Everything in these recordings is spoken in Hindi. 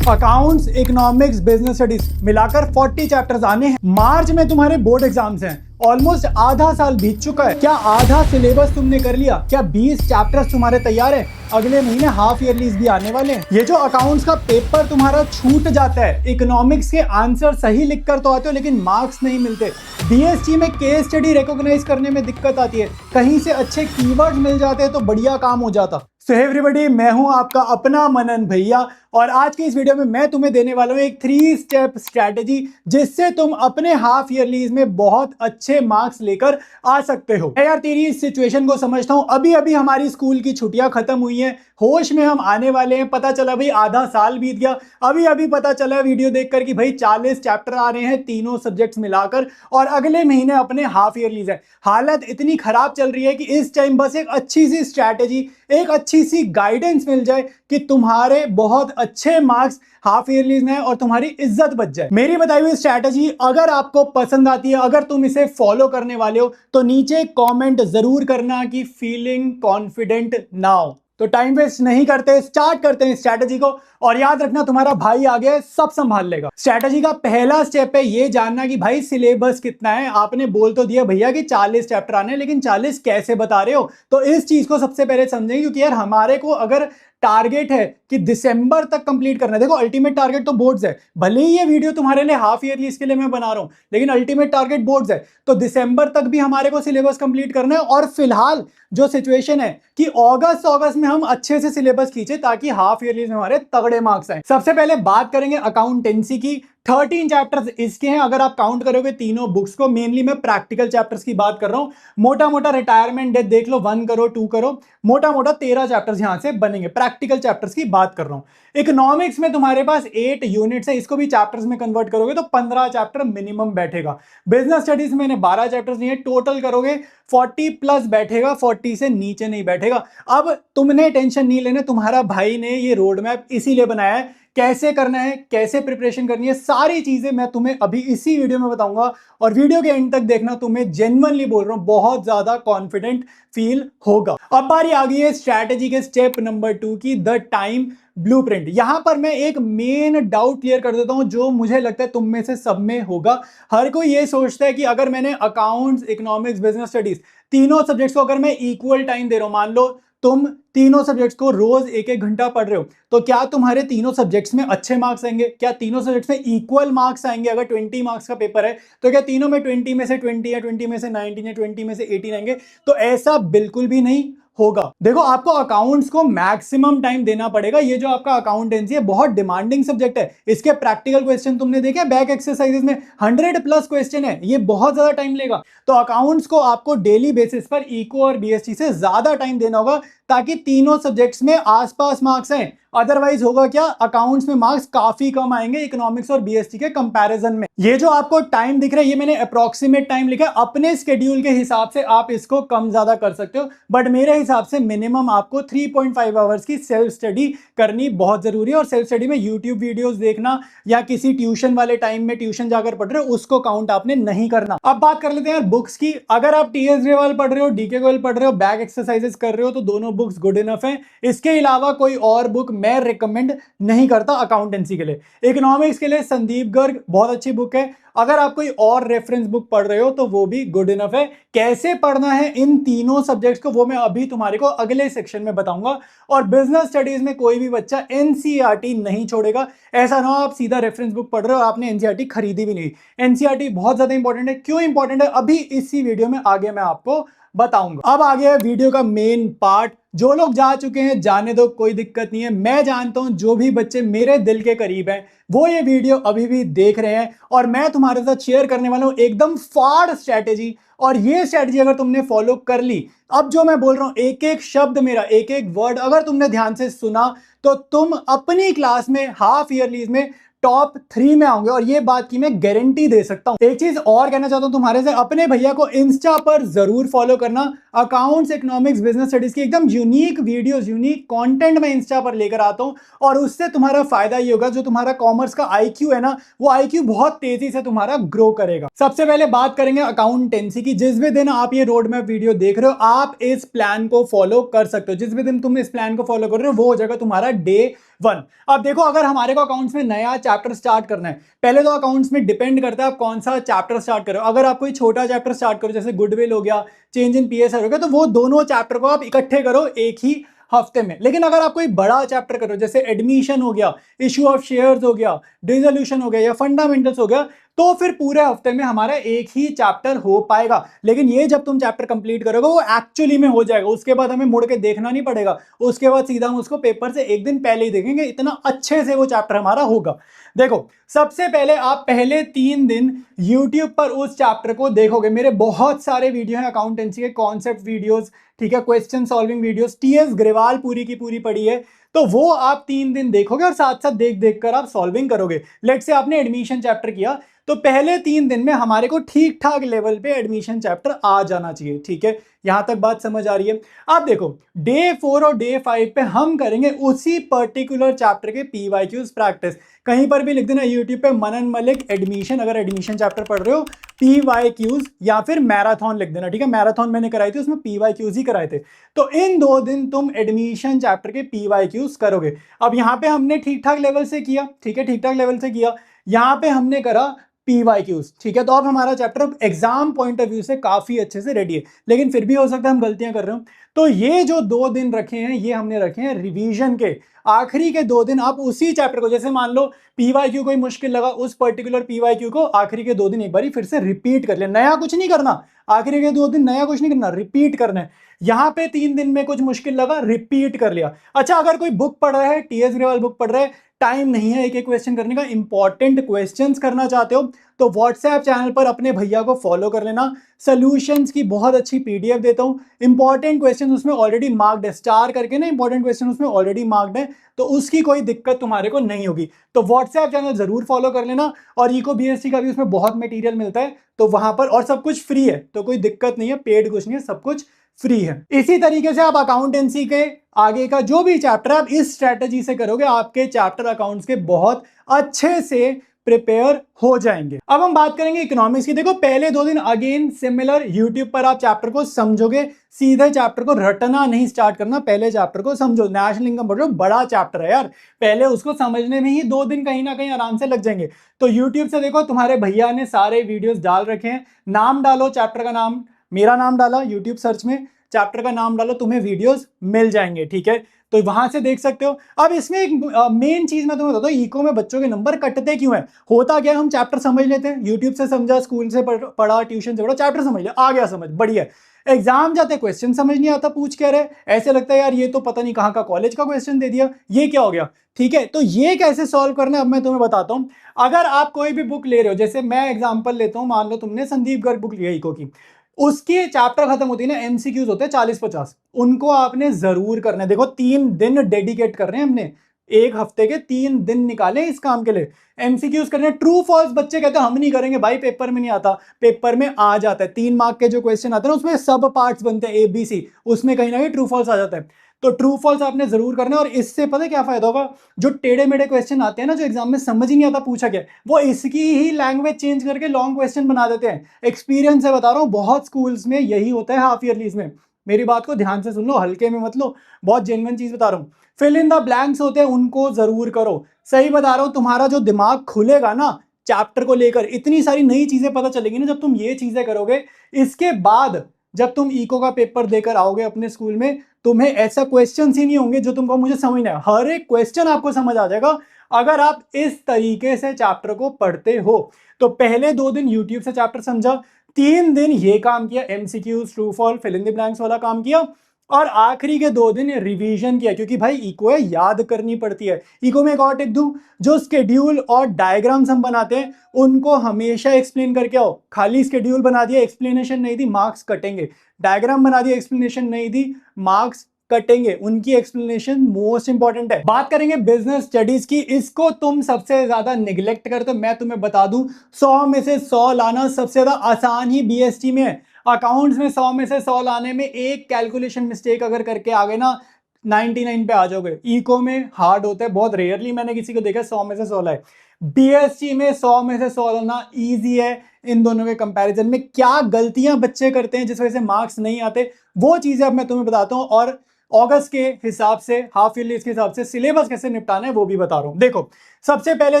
अकाउंट्स, इकोनॉमिक्स, बिजनेस स्टडीज मिलाकर 40 चैप्टर्स आने हैं। मार्च में तुम्हारे बोर्ड एग्जाम्स हैं। ऑलमोस्ट आधा साल बीत चुका है। क्या आधा सिलेबस तुमने कर लिया? क्या 20 चैप्टर्स तुम्हारे तैयार हैं? अगले महीने हाफ ईयरलीज भी आने वाले हैं। ये जो अकाउंट्स का पेपर तुम्हारा छूट जाता है, इकोनॉमिक्स के आंसर सही लिख कर तो आते हो लेकिन मार्क्स नहीं मिलते। बीएसटी में केस स्टडी रिकॉग्नाइज करने में दिक्कत आती है। कहीं से अच्छे कीवर्ड्स मिल जाते हैं तो बढ़िया काम हो जाता। सो हे एवरीबॉडी, मैं हूं आपका अपना मनन भैया और आज की इस वीडियो में मैं तुम्हें देने वाला हूं एक 3 स्टेप स्ट्रैटेजी जिससे तुम अपने हाफ ईयरलीज में बहुत अच्छे मार्क्स लेकर आ सकते हो। यार तेरी इस सिचुएशन को समझता हूं। अभी अभी हमारी स्कूल की छुट्टियां खत्म हुई हैं, होश में हम आने वाले हैं। पता चला भाई आधा साल बीत गया। अभी अभी पता चला वीडियो देखकर कि भाई 40 चैप्टर आ रहे हैं तीनों सब्जेक्ट्स मिलाकर और अगले महीने अपने हाफ ईयरलीज है। हालत इतनी खराब चल रही है कि इस टाइम बस एक अच्छी सी स्ट्रैटेजी, एक अच्छी सी गाइडेंस मिल जाए कि तुम्हारे बहुत अच्छे मार्क्स हाफ ईयरलीज में और तुम्हारी इज्जत बच जाए। मेरी बताई हुई स्ट्रैटेजी अगर आपको पसंद आती है, अगर तुम इसे फॉलो करने वाले हो तो नीचे कमेंट जरूर करना कि फीलिंग कॉन्फिडेंट नाउ। तो टाइम वेस्ट नहीं करते, स्टार्ट करते हैं स्ट्रैटेजी को। और याद रखना तुम्हारा भाई आ गया है, सब संभाल लेगा। स्ट्रैटेजी का पहला स्टेप है ये जानना कि भाई सिलेबस कितना है। आपने बोल तो दिया भैया कि 40 चैप्टर आने, लेकिन 40 कैसे बता रहे हो? तो इस चीज को सबसे पहले समझेंगे क्योंकि यार हमारे को अगर टारगेट है कि दिसंबर तक कंप्लीट करना है। देखो अल्टीमेट टारगेट तो बोर्ड्स है। भले ही ये वीडियो तुम्हारे लिए हाफ ईयरली इसके लिए मैं बना रहा हूं, लेकिन अल्टीमेट टारगेट बोर्ड्स है। तो दिसंबर तक भी हमारे को सिलेबस कंप्लीट करना है। और फिलहाल जो सिचुएशन है कि अगस्त में हम अच्छे से सिलेबस खींचे ताकि हाफ ईयरली में हमारे तगड़े मार्क्स आए। सबसे पहले बात करेंगे अकाउंटेंसी की। 13 चैप्टर्स इसके हैं। अगर आप काउंट करोगे तीनों बुक्स को, मेनली मैं प्रैक्टिकल चैप्टर्स की बात कर रहा हूं। मोटा मोटा रिटायरमेंट डेट देख लो, 1 करो 2 करो, मोटा मोटा 13 चैप्टर्स यहां से बनेंगे। प्रैक्टिकल चैप्टर्स की बात कर रहा हूं। इकोनॉमिक्स में तुम्हारे पास 8 यूनिट्स है, इसको भी चैप्टर्स में कन्वर्ट करोगे तो 15 चैप्टर मिनिमम बैठेगा। बिजनेस स्टडीज में मैंने 12 चैप्टर्स लिए, टोटल करोगे 40 प्लस बैठेगा, 40 से नीचे नहीं बैठेगा। अब तुमने टेंशन नहीं लेना, तुम्हारा भाई ने ये रोड मैप इसीलिए बनाया है। कैसे करना है, कैसे प्रिपरेशन करनी है, सारी चीजें मैं तुम्हें अभी इसी वीडियो में बताऊंगा। और वीडियो के एंड तक देखना, तुम्हें जेन्युइनली बोल रहा हूं बहुत ज्यादा कॉन्फिडेंट फील होगा। अब बारी आ गई है स्ट्रैटेजी के स्टेप नंबर 2 की, द टाइम ब्लूप्रिंट। यहां पर मैं एक मेन डाउट क्लियर कर देता हूं जो मुझे लगता है तुम में से सब में होगा। हर कोई ये सोचता है कि अगर मैंने अकाउंट्स, इकोनॉमिक्स, बिजनेस स्टडीज तीनों सब्जेक्ट्स को अगर मैं इक्वल टाइम दे रहा हूं, मान लो तुम तीनों सब्जेक्ट्स को रोज 1-1 घंटा पढ़ रहे हो, तो क्या तुम्हारे तीनों सब्जेक्ट्स में अच्छे मार्क्स आएंगे? क्या तीनों सब्जेक्ट्स में इक्वल मार्क्स आएंगे? अगर 20 मार्क्स का पेपर है तो क्या तीनों में 20 में से 20 या 20 में से 19 या 20 में से 18 आएंगे? तो ऐसा बिल्कुल भी नहीं होगा। देखो आपको अकाउंट्स को मैक्सिमम टाइम देना पड़ेगा। ये जो आपका अकाउंटेंसी है बहुत डिमांडिंग सब्जेक्ट है। इसके प्रैक्टिकल क्वेश्चन तुमने देखे बैक एक्सरसाइजेस में 100 प्लस क्वेश्चन है, ये बहुत ज्यादा टाइम लेगा। तो अकाउंट्स को आपको डेली बेसिस पर इको और बीएसटी से ज्यादा टाइम देना होगा ताकि तीनों सब्जेक्ट्स में आसपास मार्क्स आए। अदरवाइज होगा क्या, अकाउंट्स में मार्क्स काफी कम आएंगे इकोनॉमिक्स और बीएसटी के कंपैरिजन में। ये जो आपको टाइम दिख रहा है ये मैंने अप्रोक्सीमेट टाइम लिखा है। अपने स्केड्यूल के हिसाब से आप इसको कम ज्यादा कर सकते हो, बट मेरे हिसाब से मिनिमम आपको 3.5 आवर्स की सेल्फ स्टडी करनी बहुत जरूरी है। और सेल्फ स्टडी में यूट्यूब वीडियोस देखना या किसी ट्यूशन वाले टाइम में ट्यूशन जाकर पढ़ रहे हो उसको काउंट आपने नहीं करना। अब बात कर लेते हैं बुक्स की। अगर आप टीएस ग्रेवाल पढ़ रहे हो, डीके गोयल पढ़ रहे हो, बैक एक्सरसाइजेस कर रहे हो तो दोनों बुक्स गुड इनफ है। इसके अलावा कोई और बुक मैं रिकमेंड नहीं करता अकाउंटेंसी के लिए। इकोनॉमिक्स के लिए संदीप गर्ग बहुत अच्छी बुक है। अगर आप कोई और रेफरेंस बुक पढ़ रहे हो तो वो भी गुड इनफ है। कैसे पढ़ना है इन तीनों सब्जेक्ट्स को वो मैं अभी तुम्हारे को अगले सेक्शन में बताऊंगा। और बिजनेस स्टडीज में कोई भी बच्चा एनसीईआरटी नहीं छोड़ेगा। ऐसा ना हो आप सीधा रेफरेंस बुक पढ़ रहे हो, आपने एनसीईआरटी खरीदी भी नहीं। एनसीईआरटी बहुत ज्यादा इंपॉर्टेंट है। क्यों इंपॉर्टेंट है अभी इसी वीडियो में आगे मैं आपको बताऊंगा। अब आ गया वीडियो का मेन पार्ट। जो लोग जा चुके हैं जाने दो, कोई दिक्कत नहीं है। मैं जानता हूं जो भी बच्चे मेरे दिल के करीब हैं वो ये वीडियो अभी भी देख रहे हैं और मैं तुम्हारे साथ शेयर करने वाला हूं एकदम फाड़ स्ट्रैटेजी। और ये स्ट्रैटेजी अगर तुमने फॉलो कर ली, अब जो मैं बोल रहा हूं एक एक शब्द मेरा, एक एक वर्ड अगर तुमने ध्यान से सुना तो तुम अपनी क्लास में हाफ ईयरलीज में टॉप 3 में आओगे। और ये बात की मैं गारंटी दे सकता हूं। एक चीज और कहना चाहता हूं तुम्हारे से, अपने भैया को इंस्टा पर जरूर फॉलो करना। अकाउंट्स, इकोनॉमिक्स, बिजनेस स्टडीज की एकदम यूनिक वीडियोस, यूनिक कंटेंट मैं इंस्टा पर लेकर आता हूं और उससे तुम्हारा फायदा ये होगा जो तुम्हारा कॉमर्स का आईक्यू है ना, वो आईक्यू बहुत तेजी से तुम्हारा ग्रो करेगा। सबसे पहले बात करेंगे अकाउंटेंसी की। जिस भी दिन आप ये रोड मैप वीडियो देख रहे हो आप इस प्लान को फॉलो कर सकते हो। जिस भी दिन तुम इस प्लान को फॉलो कर रहे हो वो हो जाएगा तुम्हारा डे 1। अब देखो, अगर हमारे को अकाउंट्स में नया चैप्टर स्टार्ट करना है, पहले तो अकाउंट्स में डिपेंड करता है आप कौन सा चैप्टर स्टार्ट करो। अगर आप कोई छोटा चैप्टर स्टार्ट करो, जैसे गुडविल हो गया, चेंज इन पीएसआर हो गया, तो वो दोनों चैप्टर को आप इकट्ठे करो एक ही हफ्ते में। लेकिन अगर आप कोई बड़ा चैप्टर करो, जैसे एडमिशन हो गया, इशू ऑफ शेयर्स हो गया, डिसोल्यूशन हो गया या फंडामेंटल्स हो गया, तो फिर पूरे हफ्ते में हमारा एक ही चैप्टर हो पाएगा। लेकिन ये जब तुम चैप्टर कंप्लीट करोगे वो एक्चुअली में हो जाएगा, उसके बाद हमें मुड़ के देखना नहीं पड़ेगा, उसके बाद सीधा हम उसको पेपर से एक दिन पहले ही देखेंगे, इतना अच्छे से वो चैप्टर हमारा होगा। देखो, सबसे पहले आप पहले 3 दिन YouTube पर उस चैप्टर को देखोगे। मेरे बहुत सारे वीडियो हैं अकाउंटेंसी के, कॉन्सेप्ट वीडियोस, ठीक है, question solving videos, TS Grewal पूरी की पूरी पड़ी है, तो वो आप 3 दिन देखोगे और साथ साथ देख देख कर आप सॉल्विंग करोगे। लेट्स से आपने एडमिशन चैप्टर किया, तो पहले 3 दिन में हमारे को ठीक ठाक लेवल पे एडमिशन चैप्टर आ जाना चाहिए, ठीक है। यहां तक बात समझ आ रही है। आप देखो, डे 4 और डे 5 पे हम करेंगे उसी पर्टिकुलर चैप्टर के पीवाईक्यूज प्रैक्टिस। कहीं पर भी लिख देना यूट्यूब पे मनन मलिक एडमिशन, अगर एडमिशन चैप्टर पढ़ रहे हो, पीवाईक्यूज, या फिर मैराथन लिख देना, ठीक है। मैराथन मैंने कराई थी, उसमें पीवाईक्यूज ही कराए थे। तो इन 2 दिन तुम एडमिशन चैप्टर के पीवाईक्यूज करोगे। अब यहाँ पे हमने ठीक ठाक लेवल से किया, ठीक है, ठीक ठाक लेवल से किया। यहाँ पे हमने करा पीवाईक्यूज, ठीक है। तो अब हमारा chapter exam point of view से काफी अच्छे से रेडी है, लेकिन फिर भी हो सकता है हम गलतियां कर रहे हो। तो ये जो 2 दिन रखे हैं, ये हमने रखे हैं रिवीजन के। आखिरी के 2 दिन आप उसी चैप्टर को, जैसे मान लो पीवाईक्यू कोई मुश्किल लगा, उस पर्टिकुलर पीवाईक्यू को आखिरी के 2 दिन एक बार फिर से रिपीट कर लिया, नया कुछ नहीं करना। आखिरी के 2 दिन नया कुछ नहीं करना, रिपीट करना है। यहां पे 3 दिन में कुछ मुश्किल लगा, रिपीट कर लिया। अच्छा, अगर कोई बुक पढ़ रहा है, टीएस ग्रेवाल बुक पढ़ रहा है, टाइम नहीं है एक एक क्वेश्चन करने का, इंपॉर्टेंट क्वेश्चंस करना चाहते हो, तो व्हाट्सएप चैनल पर अपने भैया को फॉलो कर लेना। सॉल्यूशंस की बहुत अच्छी पीडीएफ देता हूं, इंपॉर्टेंट क्वेश्चन उसमें ऑलरेडी मार्क्ड है, स्टार करके ना, इंपॉर्टेंट क्वेश्चन उसमें ऑलरेडी मार्क्ड है, तो उसकी कोई दिक्कत तुम्हारे को नहीं होगी। तो व्हाट्सएप चैनल जरूर फॉलो कर लेना। और इको बीएससी का भी उसमें बहुत मटेरियल मिलता है, तो वहां पर, और सब कुछ फ्री है, तो कोई दिक्कत नहीं है, पेड कुछ नहीं है, सब कुछ फ्री है। इसी तरीके से आप अकाउंटेंसी के आगे का जो भी चैप्टर आप इस स्ट्रेटजी से करोगे, आपके चैप्टर अकाउंट्स के बहुत अच्छे से प्रिपेयर हो जाएंगे। अब हम बात करेंगे इकोनॉमिक्स की। देखो, पहले 2 दिन अगेन सिमिलर, यूट्यूब पर आप चैप्टर को समझोगे, सीधे चैप्टर को रटना नहीं स्टार्ट करना, पहले चैप्टर को समझो। नेशनल इनकम पढ़ रहे हो, बड़ा चैप्टर है यार, पहले उसको समझने में ही 2 दिन कहीं ना कहीं आराम से लग जाएंगे। तो यूट्यूब से देखो, तुम्हारे भैया ने सारे वीडियोस डाल रखे हैं, नाम डालो, चैप्टर का नाम, मेरा नाम डाला यूट्यूब सर्च में, चैप्टर का नाम डालो, तुम्हें वीडियोस मिल जाएंगे, ठीक है। तो वहां से देख सकते हो। अब इसमें एक मेन चीज मैं तुम्हें बताता हूँ, इको में बच्चों के नंबर कटते क्यों है। होता क्या, हम चैप्टर समझ लेते हैं, यूट्यूब से समझा, स्कूल से पढ़ा, ट्यूशन से पढ़ा, चैप्टर समझ लिया, आ गया समझ, बढ़िया। एग्जाम जाते क्वेश्चन समझ नहीं आता, पूछ कह रहे, ऐसे लगता है यार ये तो पता नहीं कहाँ का कॉलेज का क्वेश्चन दे दिया, ये क्या हो गया, ठीक है। तो ये कैसे सॉल्व करना है अब मैं तुम्हें बताता हूँ। अगर आप कोई भी बुक ले रहे हो, जैसे मैं एग्जाम्पल लेता हूँ, मान लो तुमने संदीप गर्ग बुक लिया इको की, उसके चैप्टर खत्म होती है ना, एमसीक्यूज होते हैं 40-50, उनको आपने जरूर करना है। देखो, 3 दिन डेडिकेट कर रहे हैं हमने, एक हफ्ते के 3 दिन निकाले इस काम के लिए, एमसीक्यूज करने। ट्रू फॉल्स बच्चे कहते हैं हम नहीं करेंगे भाई, पेपर में नहीं आता, पेपर में आ जाता है। 3 मार्क के जो क्वेश्चन आते हैं ना, उसमें सब पार्ट्स बनते हैं, ABC, उसमें कहीं ना कहीं ट्रू फॉल्स आ जाता है। तो ट्रू फॉल्स आपने जरूर करना है। और इससे पता है क्या फायदा होगा, जो टेढ़े मेढ़े क्वेश्चन आते हैं ना, जो एग्जाम में समझ ही नहीं आता पूछा क्या, वो इसकी ही लैंग्वेज चेंज करके लॉन्ग क्वेश्चन बना देते हैं। एक्सपीरियंस से बता रहा हूँ, बहुत स्कूल्स में यही होता है हाफ ईयरलीज में। मेरी बात को ध्यान से सुन लो, हल्के में मत लो, बहुत जेन्युइन चीज बता रहा हूँ। फिल इन द ब्लैंक्स होते हैं, उनको जरूर करो। सही बता रहा हूँ, तुम्हारा जो दिमाग खुलेगा ना चैप्टर को लेकर, इतनी सारी नई चीजें पता चलेगी ना जब तुम ये चीजें करोगे। इसके बाद जब तुम इको का पेपर देकर आओगे अपने स्कूल में, तुम्हें ऐसा क्वेश्चन ही नहीं होंगे जो तुमको मुझे समझना है, हर एक क्वेश्चन आपको समझ आ जाएगा अगर आप इस तरीके से चैप्टर को पढ़ते हो। तो पहले 2 दिन यूट्यूब से चैप्टर समझा, 3 दिन ये काम किया, MCQs, true false, fill in the blanks वाला काम किया, और आखिरी के 2 दिन रिवीजन किया, क्योंकि भाई इको है, याद करनी पड़ती है। इको में एक और टिप दूं, जो स्केड्यूल और डायग्राम्स हम बनाते हैं उनको हमेशा एक्सप्लेन करके आओ। खाली स्केड्यूल बना दिया, एक्सप्लेनेशन नहीं दी, मार्क्स कटेंगे। डायग्राम बना दिया, एक्सप्लेनेशन नहीं दी, मार्क्स कटेंगे। उनकी एक्सप्लेनेशन मोस्ट इंपॉर्टेंट है। बात करेंगे बिजनेस स्टडीज की, इसको तुम सबसे ज्यादा निगलेक्ट करते हो। मैं तुम्हें बता दूं, 100 में से 100 लाना सबसे ज्यादा आसान ही बीएसटी में है। अकाउंट्स में 100 में से 100 लाने में एक कैलकुलेशन मिस्टेक अगर करके आ गए ना, 99 पे आ जाओगे। इको में हार्ड होता है, बहुत रेयरली मैंने किसी को देखा 100 में से 100 लाए। बीएसटी में 100 में से 100 लाना ईजी है। इन दोनों के कंपैरिजन में क्या गलतियां बच्चे करते हैं जिस वजह से मार्क्स नहीं आते, वो चीजें अब मैं तुम्हें बताता हूं। और अगस्त के हिसाब से, हाफ ईयरली के हिसाब से सिलेबस कैसे निपटाना है वो भी बता रहा हूं। देखो, सबसे पहले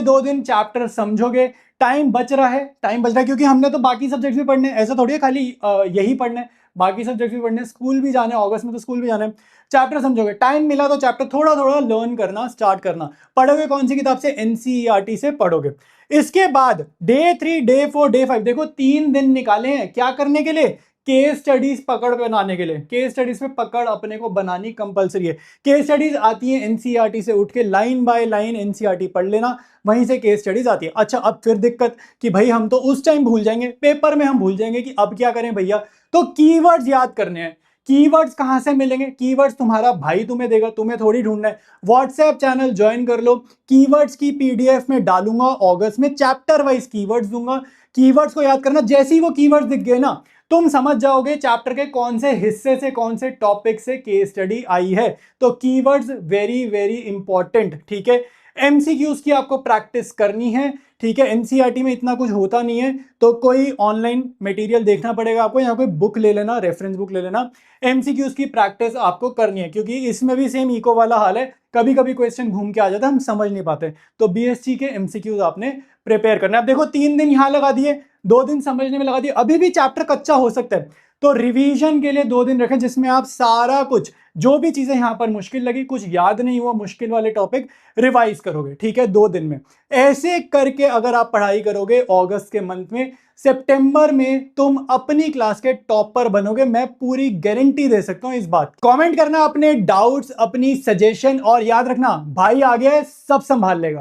2 दिन चैप्टर समझोगे, टाइम बच रहा है, क्योंकि हमने तो बाकी सब्जेक्ट भी पढ़ने हैं, ऐसा थोड़ी है खाली यही पढ़ना है, बाकी सब्जेक्ट भी पढ़ने हैं, स्कूल भी जाना है, अगस्त में तो स्कूल भी जाना है। चैप्टर समझोगे, टाइम मिला तो चैप्टर थोड़ा थोड़ा लर्न करना स्टार्ट करना। पढ़ोगे कौन सी किताब से? एनसीईआरटी से पढ़ोगे। इसके बाद डे 3, डे 4, डे 5, देखो 3 दिन निकाले हैं क्या करने के लिए? केस स्टडीज पकड़ बनाने के लिए। केस स्टडीज पे पकड़ अपने को बनानी कंपलसरी है। केस स्टडीज आती है एनसीईआरटी से, उठ के लाइन बाय लाइन एनसीईआरटी पढ़ लेना, वहीं से केस स्टडीज आती है। अच्छा, अब फिर दिक्कत कि भाई हम तो उस टाइम भूल जाएंगे, पेपर में हम भूल जाएंगे कि अब क्या करें भैया? तो कीवर्ड्स याद करने हैं। कीवर्ड्स कहां से मिलेंगे? कीवर्ड्स तुम्हारा भाई तुम्हें देगा, तुम्हें थोड़ी ढूंढना है। व्हाट्सएप चैनल ज्वाइन कर लो, कीवर्ड्स की पीडीएफ में डालूंगा अगस्त में, चैप्टर वाइज कीवर्ड्स दूंगा। कीवर्ड्स को याद करना, जैसे ही वो कीवर्ड्स दिख गए ना, तुम समझ जाओगे चैप्टर के कौन से हिस्से से, कौन से टॉपिक से केस स्टडी आई है। तो कीवर्ड्स वेरी वेरी इंपॉर्टेंट, ठीक है। एमसीक्यूज की आपको प्रैक्टिस करनी है, ठीक है। एनसीईआरटी में इतना कुछ होता नहीं है, तो कोई ऑनलाइन मटेरियल देखना पड़ेगा आपको, या कोई बुक ले लेना, रेफरेंस बुक ले लेना। एमसीक्यूज की प्रैक्टिस आपको करनी है, क्योंकि इसमें भी सेम इको वाला हाल है, कभी कभी क्वेश्चन घूम के आ जाता है, हम समझ नहीं पाते। तो बीएससी के एमसीक्यूज आपने प्रिपेयर करना है। अब देखो 3 दिन यहां लगा दिए, 2 दिन समझने में लगा दिए, अभी भी चैप्टर कच्चा हो सकता है, तो रिवीजन के लिए 2 दिन रखें, जिसमें आप सारा कुछ, जो भी चीजें यहां पर मुश्किल लगी, कुछ याद नहीं हुआ, मुश्किल वाले टॉपिक रिवाइज करोगे, ठीक है, 2 दिन में। ऐसे करके अगर आप पढ़ाई करोगे अगस्त के मंथ में, सितंबर में तुम अपनी क्लास के टॉपर बनोगे, मैं पूरी गारंटी दे सकता हूं इस बात। कमेंट करना अपने डाउट्स, अपनी सजेशन, और याद रखना भाई आ गया है, सब संभाल लेगा।